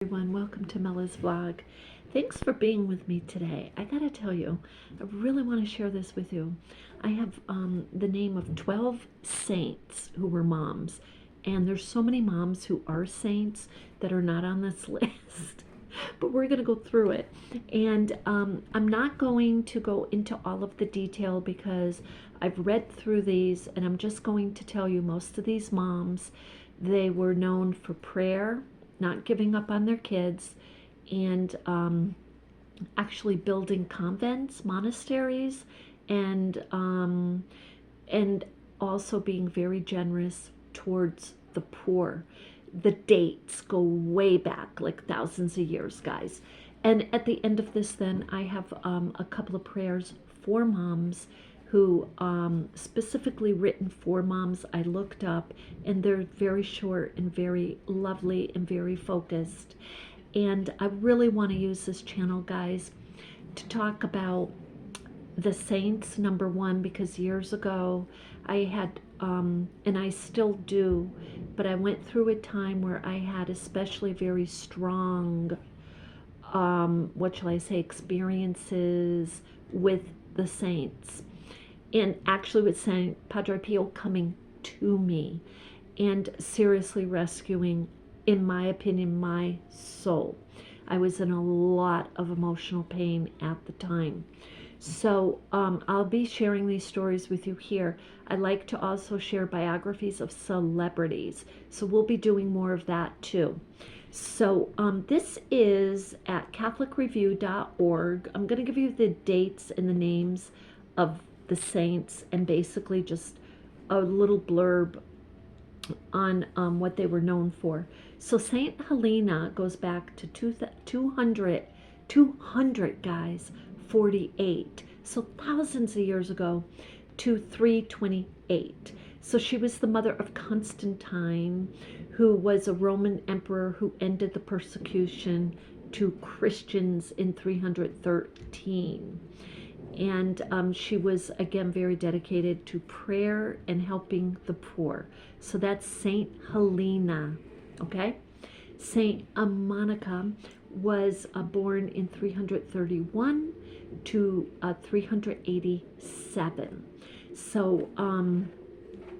Everyone, welcome to Mella's vlog. Thanks for being with me today. I gotta tell you, I really want to share this with you. I have the name of 12 saints who were moms, and there's so many moms who are saints that are not on this list, but we're gonna go through it. And I'm not going to go into all of the detail because I've read through these, and I'm just going to tell you most of these moms, they were known for prayer, not giving up on their kids, and actually building convents, monasteries, and also being very generous towards the poor. The dates go way back, like thousands of years, guys. And at the end of this, then I have a couple of prayers for moms who specifically written for moms I looked up, and they're very short and very lovely and very focused. And I really want to use this channel, guys, to talk about the saints, number one, because years ago I had, and I still do, but I went through a time where I had especially very strong, what shall I say, experiences with the saints. And actually with Saint Padre Pio coming to me and seriously rescuing, in my opinion, my soul. I was in a lot of emotional pain at the time. So I'll be sharing these stories with you here. I like to also share biographies of celebrities. So we'll be doing more of that too. So this is at catholicreview.org. I'm going to give you the dates and the names of the saints and basically just a little blurb on what they were known for. So Saint Helena goes back to 200 guys, 48. So thousands of years ago to 328. So she was the mother of Constantine, who was a Roman emperor who ended the persecution to Christians in 313. And she was, again, very dedicated to prayer and helping the poor. So that's Saint Helena, okay? Saint Monica was born in 331 to 387. So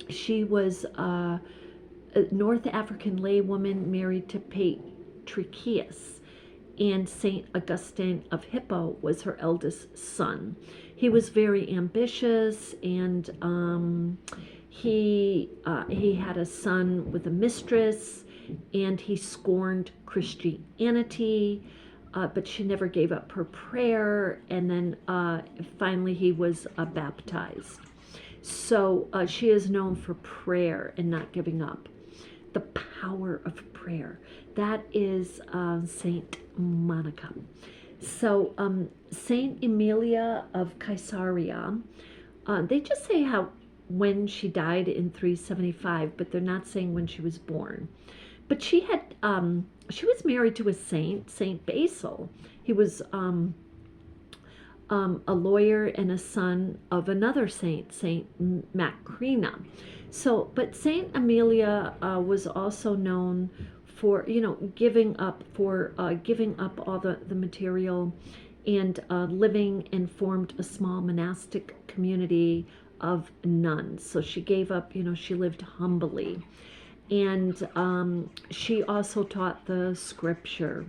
she was a North African laywoman married to Patricius. And Saint Augustine of Hippo was her eldest son. He was very ambitious, and he had a son with a mistress, and he scorned Christianity, but she never gave up her prayer, and then finally he was baptized. So she is known for prayer and not giving up. The power of prayer. That is Saint Monica. So Saint Emilia of Caesarea, they just say how when she died in 375, but they're not saying when she was born. But she had she was married to a saint, Saint Basil. He was a lawyer and a son of another saint, Saint Macrina. So, but Saint Amelia was also known for, giving up all the material, and living and formed a small monastic community of nuns. So she gave up, she lived humbly, and she also taught the scripture.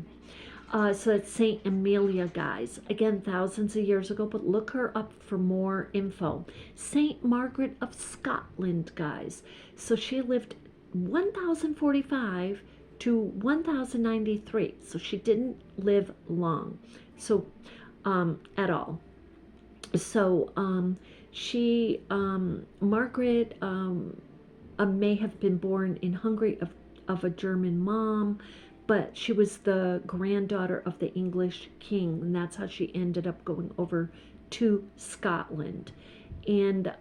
So that's Saint Amelia, guys. Again, thousands of years ago, but look her up for more info. Saint Margaret of Scotland, guys. So she lived 1045 to 1093. So she didn't live long, so at all. So Margaret may have been born in Hungary of a German mom, but she was the granddaughter of the English king, and that's how she ended up going over to Scotland. And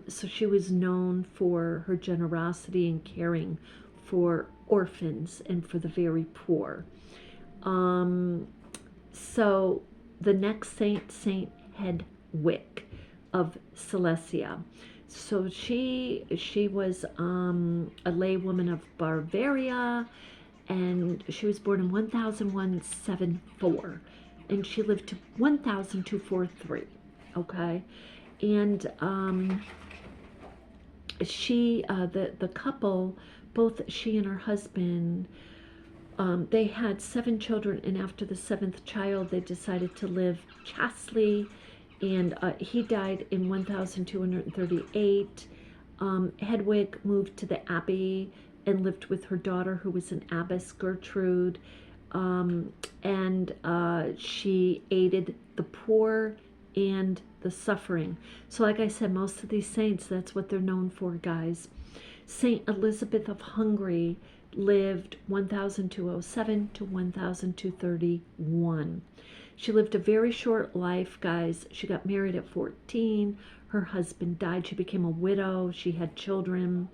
so she was known for her generosity and caring for orphans and for the very poor. So the next saint, Saint Hedwig of Silesia. So she was a laywoman of Bavaria, and she was born in 1174, and she lived to 1243. Okay, and the couple, both she and her husband, they had 7 children, and after the 7th child, they decided to live chastely, and he died in 1238. Hedwig moved to the abbey and lived with her daughter, who was an abbess, Gertrude, and she aided the poor and the suffering. So like I said, most of these saints, that's what they're known for, guys. Saint Elizabeth of Hungary lived 1207 to 1231. She lived a very short life, guys. She got married at 14. Her husband died. She became a widow. She had children,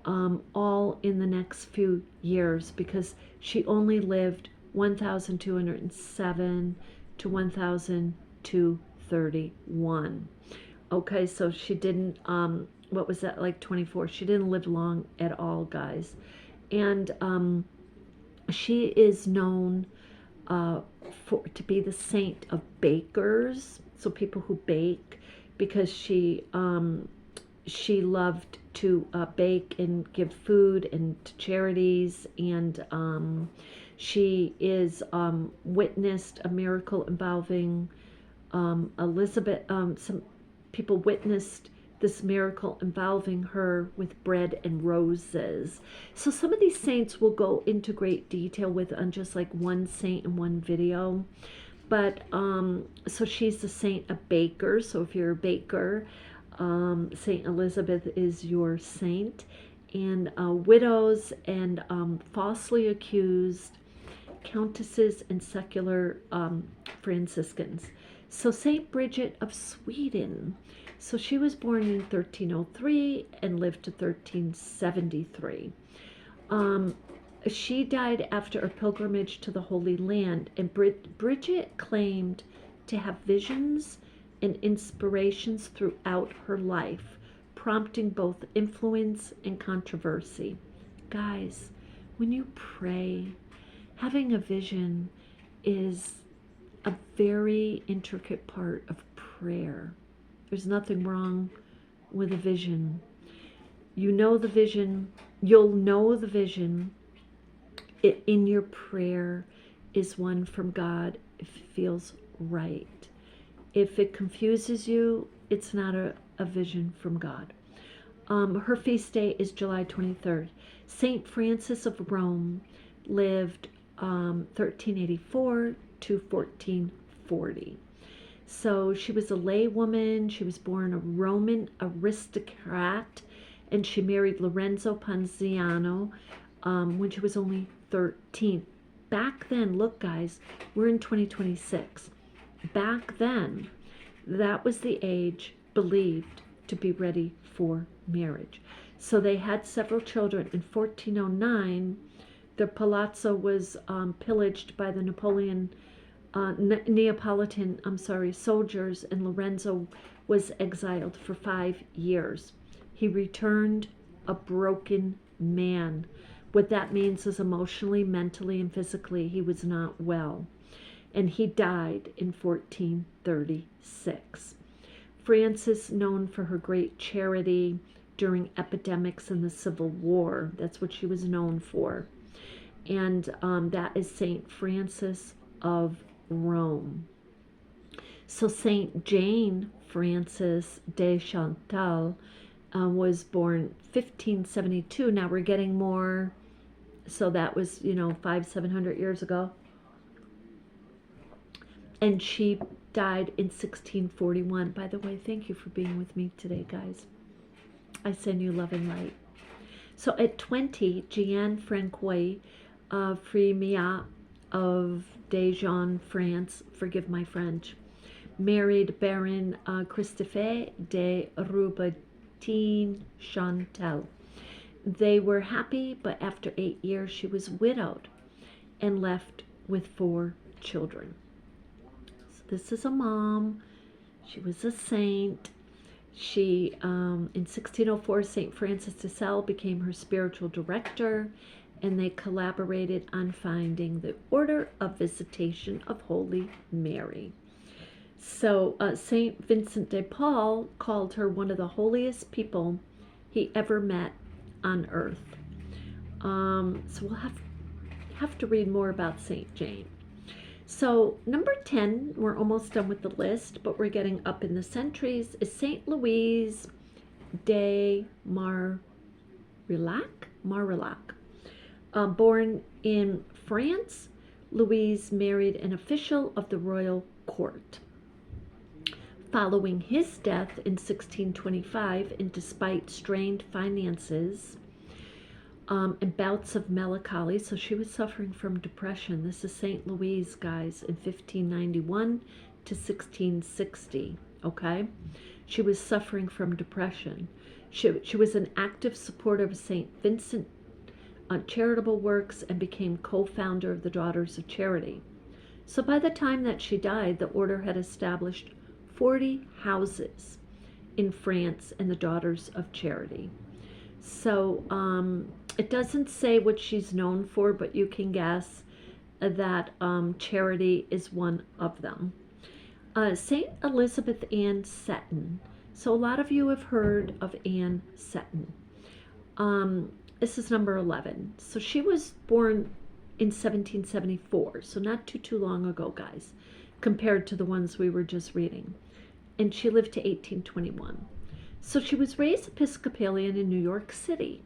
all in the next few years, because she only lived 1207 to 1231. Okay, so she didn't, what was that, like 24? She didn't live long at all, guys. And she is known to be the saint of bakers, so people who bake, because she loved to bake and give food and to charities, and she is witnessed a miracle involving Elizabeth. Some people witnessed this miracle involving her with bread and roses. So some of these saints will go into great detail with on just like one saint in one video. But so she's the saint of bakers. So if you're a baker, Saint Elizabeth is your saint. And widows and falsely accused countesses and secular Franciscans. So Saint Bridget of Sweden. So she was born in 1303 and lived to 1373. She died after a pilgrimage to the Holy Land, and Bridget claimed to have visions and inspirations throughout her life, prompting both influence and controversy. Guys, when you pray, having a vision is a very intricate part of prayer. There's nothing wrong with a vision. You know the vision, you'll know the vision in your prayer is one from God if it feels right. If it confuses you, it's not a vision from God. Her feast day is July 23rd. Saint Francis of Rome lived 1384 to 1440. So she was a lay woman. She was born a Roman aristocrat, and she married Lorenzo Ponziano when she was only 13. Back then, look guys, we're in 2026. Back then, that was the age believed to be ready for marriage. So they had several children. In 1409, the palazzo was pillaged by the Neapolitan soldiers, and Lorenzo was exiled for 5 years. He returned a broken man. What that means is emotionally, mentally, and physically, he was not well. And he died in 1436. Frances, known for her great charity during epidemics in the Civil War, that's what she was known for. And that is Saint Francis of Rome. So Saint Jane Frances de Chantal was born 1572. Now we're getting more, so that was 500-700 years ago, and she died in 1641. By the way, thank you for being with me today, guys. I send you love and light. So at 20, Jeanne Francois Frémia of Dijon, France, forgive my French, married Baron Christophe de Roubatin Chantal. They were happy, but after 8 years, she was widowed and left with 4 children. So this is a mom. She was a saint. She, in 1604, St. Francis de Sales became her spiritual director, and they collaborated on finding the Order of Visitation of Holy Mary. So St. Vincent de Paul called her one of the holiest people he ever met on earth. So we'll have to read more about St. Jane. So number 10, we're almost done with the list, but we're getting up in the centuries, is St. Louise de Marillac. Born in France, Louise married an official of the royal court. Following his death in 1625, and despite strained finances and bouts of melancholy, so she was suffering from depression. This is St. Louise, guys, in 1591 to 1660, okay? She was suffering from depression. She was an active supporter of St. Vincent charitable works and became co-founder of the Daughters of Charity. So by the time that she died, the order had established 40 houses in France and the Daughters of Charity. So it doesn't say what she's known for, but you can guess that charity is one of them. St. Elizabeth Ann Seton. So a lot of you have heard of Ann Seton. This is number 11. So she was born in 1774, so not too long ago, guys, compared to the ones we were just reading. And she lived to 1821. So she was raised Episcopalian in New York City.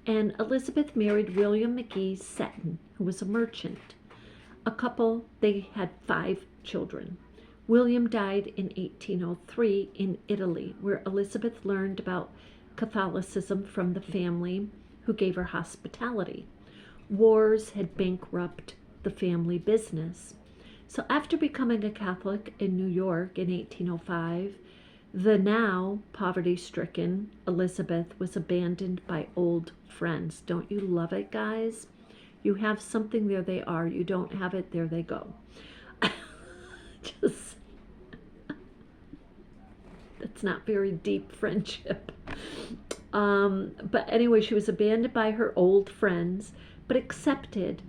And Elizabeth married William McGee Seton, who was a merchant. A couple, they had 5 children. William died in 1803 in Italy, where Elizabeth learned about Catholicism from the family who gave her hospitality. Wars had bankrupted the family business. So after becoming a Catholic in New York in 1805, the now poverty-stricken Elizabeth was abandoned by old friends. Don't you love it, guys? You have something, there they are. You don't have it, there they go. Just, that's not very deep friendship. But anyway, she was abandoned by her old friends, but accepted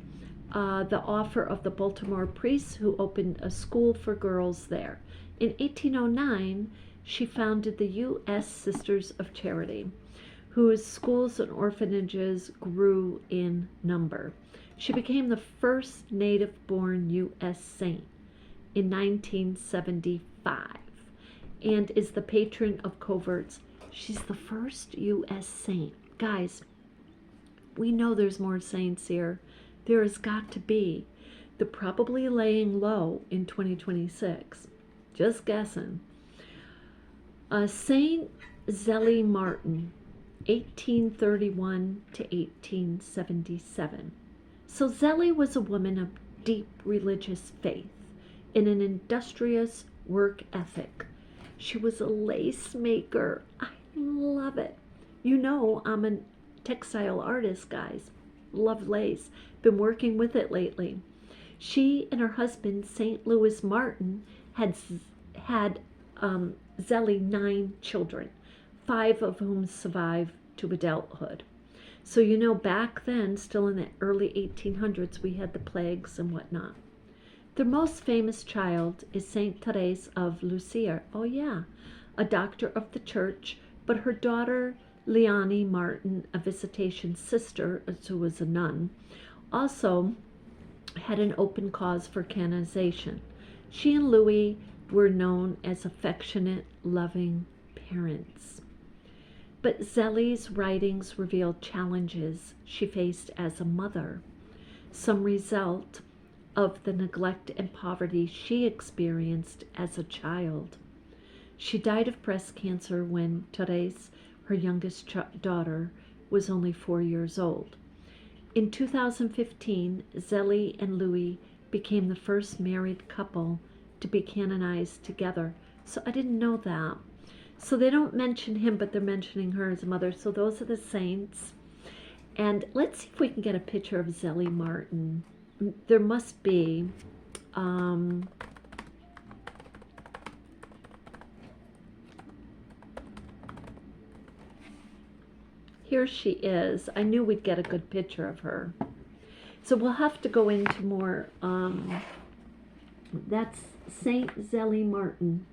the offer of the Baltimore priests, who opened a school for girls there. In 1809, she founded the U.S. Sisters of Charity, whose schools and orphanages grew in number. She became the first native-born U.S. saint in 1975 and is the patron of coverts. She's the first U.S. saint. Guys, we know there's more saints here. There has got to be. They're probably laying low in 2026. Just guessing. Saint Zélie Martin, 1831 to 1877. So Zélie was a woman of deep religious faith and an industrious work ethic. She was a lace maker. I love it. You know, I'm a textile artist, guys. Love lace. Been working with it lately. She and her husband, St. Louis Martin, had Zélie 9 children, 5 of whom survived to adulthood. So you know, back then, still in the early 1800s, we had the plagues and whatnot. Their most famous child is Saint Therese of Lisieux. Oh yeah, a doctor of the church, but her daughter Leonie Martin, a visitation sister, who was a nun, also had an open cause for canonization. She and Louis were known as affectionate, loving parents. But Zélie's writings revealed challenges she faced as a mother, some result of the neglect and poverty she experienced as a child. She died of breast cancer when Therese, her youngest daughter, was only 4 years old. In 2015, Zélie and Louis became the first married couple to be canonized together. So I didn't know that. So they don't mention him, but they're mentioning her as a mother. So those are the saints. And let's see if we can get a picture of Zélie Martin. There must be. Here she is. I knew we'd get a good picture of her. So we'll have to go into more, that's Saint Zelly Martin.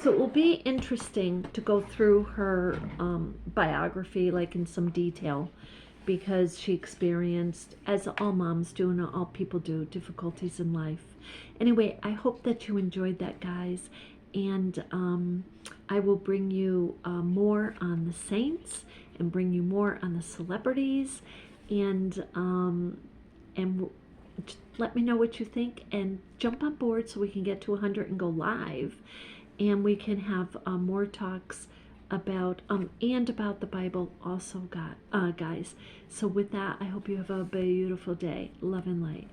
So it will be interesting to go through her biography, like in some detail, because she experienced, as all moms do and all people do, difficulties in life. Anyway, I hope that you enjoyed that, guys. And I will bring you more on the saints and bring you more on the celebrities. And let me know what you think and jump on board so we can get to 100 and go live. And we can have more talks about and about the Bible also, guys. So with that, I hope you have a beautiful day. Love and light.